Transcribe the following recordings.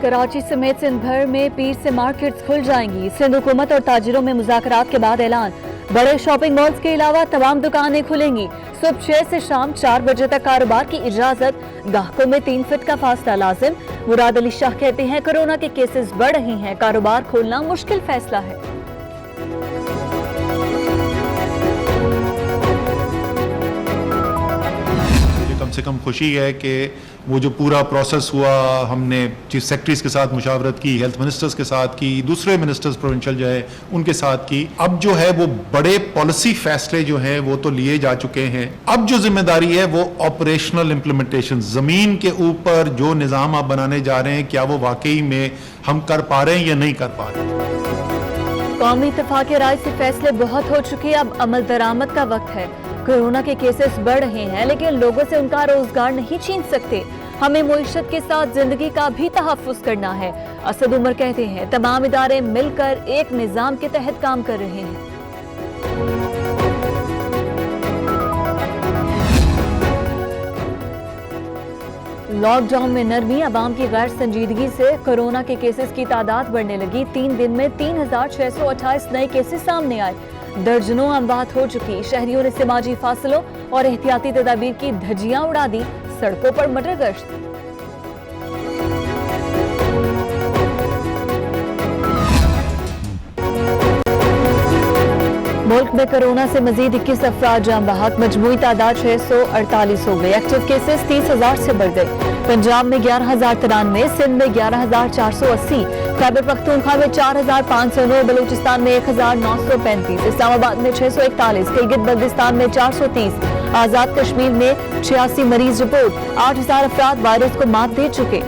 कराची समेत सिंध भर में पीर से मार्केट्स खुल जाएंगी। सिंध हुकूमत और ताजिरों में मुज़ाकरात के बाद ऐलान। बड़े शॉपिंग मॉल्स के अलावा तमाम दुकानें खुलेंगी। सुबह 6 से शाम 4 बजे तक कारोबार की इजाजत। गाहकों में 3 फीट का फासला लाजिम। मुराद अली शाह कहते हैं कोरोना के केसेस बढ़ रहे हैं, कारोबार खोलना मुश्किल फैसला है। कम से कम खुशी है कि वो जो पूरा प्रोसेस हुआ, हमने चीफ सेक्रेटरीज के साथ मुशावरत की, हेल्थ मिनिस्टर्स के साथ की, दूसरे मिनिस्टर्स प्रोविंशियल जो है उनके साथ की। अब जो है वो बड़े पॉलिसी फैसले जो हैं वो तो लिए जा चुके हैं। अब जो जिम्मेदारी है वो ऑपरेशनल इम्प्लीमेंटेशन, जमीन के ऊपर जो निज़ाम आप बनाने जा रहे हैं क्या वो वाकई में हम कर पा रहे हैं या नहीं कर पा रहे। कौमी इत्तेफाक राय से फैसले बहुत हो चुके, अब अमल दरामद का वक्त है। कोरोना के केसेस बढ़ रहे हैं लेकिन लोगों से उनका रोजगार नहीं छीन सकते। हमें मुईशत के साथ जिंदगी का भी तहफ्फुज करना है। असद उमर कहते हैं तमाम इदारे मिलकर एक निजाम के तहत काम कर रहे हैं। लॉकडाउन में नरमी, अवाम की गैर संजीदगी से कोरोना के केसेस की तादाद बढ़ने लगी। 3 दिन में 3628 नए केसेस सामने आए। दर्जनों अमवात हो चुकी। शहरियों ने समाजी फासलों और एहतियाती तदाबीर की धज्जियां उड़ा दी। सड़कों पर मटर गश्त। मुल्क में कोरोना से मजीद 21 अफराद जान बहक। मजमूई तादाद 648 हो गई। एक्टिव केसेस 30,000 से बढ़ गए। पंजाब में 11,093, सिंध में 11,480, खैबर पख्तूनख्वा में 4,509, बलूचिस्तान में 1,935, इस्लामाबाद में 641, गिलगित बल्तिस्तान में 430, आजाद कश्मीर में 86 मरीज रिपोर्ट। 8,000 अफराद वायरस को मात दे चुके।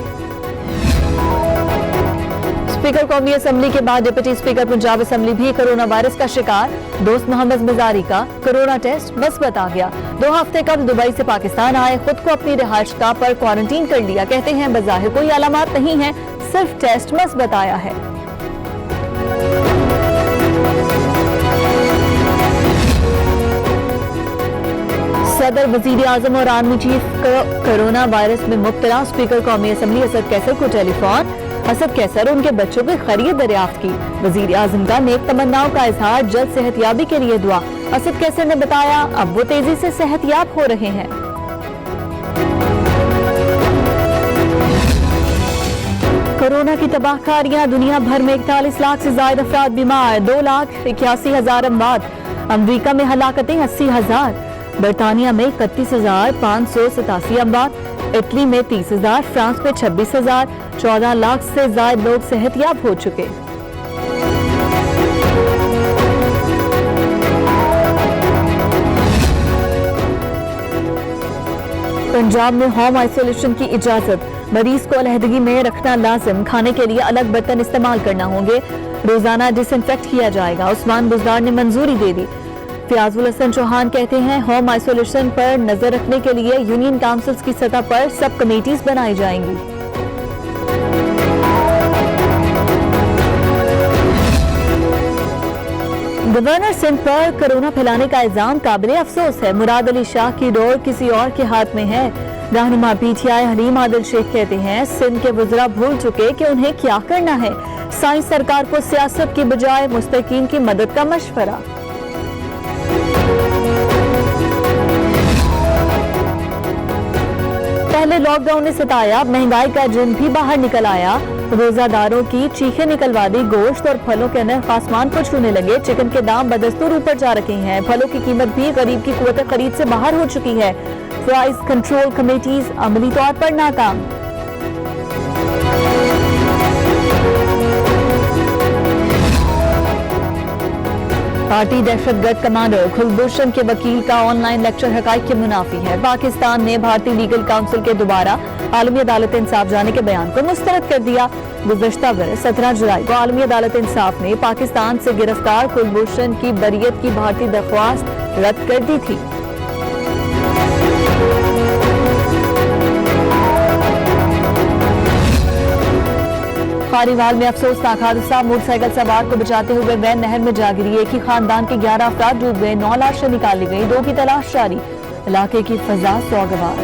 स्पीकर कौमी असम्बली के बाद डिप्टी स्पीकर पंजाब असम्बली भी कोरोना वायरस का शिकार। दोस्त मोहम्मद मजारी का कोरोना टेस्ट मस्बत आ गया। 2 हफ्ते कबल दुबई से पाकिस्तान आए, खुद को अपनी रिहाइशगाह पर क्वारंटीन कर लिया। कहते हैं बज़ाहिर कोई अलामत नहीं है, सिर्फ टेस्ट मस्बत आया है। सदर, वजीर आजम और आर्मी चीफ को कोरोना वायरस में मुब्तला। स्पीकर कौमी असम्बली असद कैसर को टेलीफोन। असद कैसर उनके बच्चों की खैरियत दरियाफ्त की। वजीर आजम का नेक तमन्नाओं का इजहार, जल्द सेहतयाबी के लिए दुआ। असद कैसर ने बताया अब वो तेजी से सेहतयाब हो रहे हैं। कोरोना की तबाहकारियां, दुनिया भर में 41 लाख से ज्यादा अफराद बीमार, 2,81,000 अमवात। अमरीका में हलाकतें 80,000, बरतानिया में 31,587 अमवात, इटली में 30,000, फ्रांस में 26,000, 14 लाख से ज्यादा लोग सेहतयाब हो चुके। पंजाब में होम आइसोलेशन की इजाजत। मरीज को अलहदगी में रखना लाजिम। खाने के लिए अलग बर्तन इस्तेमाल करना होंगे। रोजाना डिसइंफेक्ट किया जाएगा। उस्मान बुजदार ने मंजूरी दे दी। फियाजुल हसन चौहान कहते हैं होम आइसोलेशन पर नजर रखने के लिए यूनियन काउंसिल्स की सतह पर सब कमेटीज बनाई जाएंगी। गवर्नर सिंध पर कोरोना फैलाने का इल्जाम काबिले अफसोस है। मुराद अली शाह की डोर किसी और के हाथ में है। रहनुमा पीटीआई हलीम आदिल शेख कहते हैं सिंध के वज़रा भूल चुके कि उन्हें क्या करना है। साइंस सरकार को सियासत की बजाय मुस्तकीन की मदद का मशवरा। पहले लॉकडाउन ने सताया, महंगाई का जिन भी बाहर निकल आया। रोजादारों की चीखें निकलवा दी। गोश्त और फलों के नर्ख आसमान को छूने लगे। चिकन के दाम बदस्तूर ऊपर जा रखे हैं। फलों की कीमत भी गरीब की कुव्वत खरीद से बाहर हो चुकी है। प्राइस कंट्रोल कमेटीज अमली तौर पर नाकाम। पार्टी दहशतगर्द कमांडर कुलभूषण के वकील का ऑनलाइन लेक्चर हकाइक के मुनाफी है। पाकिस्तान ने भारतीय लीगल काउंसिल के दोबारा आलमी अदालत इंसाफ जाने के बयान को मुस्तरद कर दिया। गुज़श्ता बरस 17 जुलाई को आलमी अदालत इंसाफ ने पाकिस्तान से गिरफ्तार कुलभूषण की बरियत की भारतीय दरख्वास्त रद्द कर दी थी। खारीवाल में अफसोसनाक हादसा। मोटरसाइकिल सवार को बचाते हुए वैन नहर में जा गिरी। एक ही खानदान के 11 अफराद डूब गए। 9 लाशें निकाली गई। 2 की तलाश जारी। इलाके की फजा सौगवार।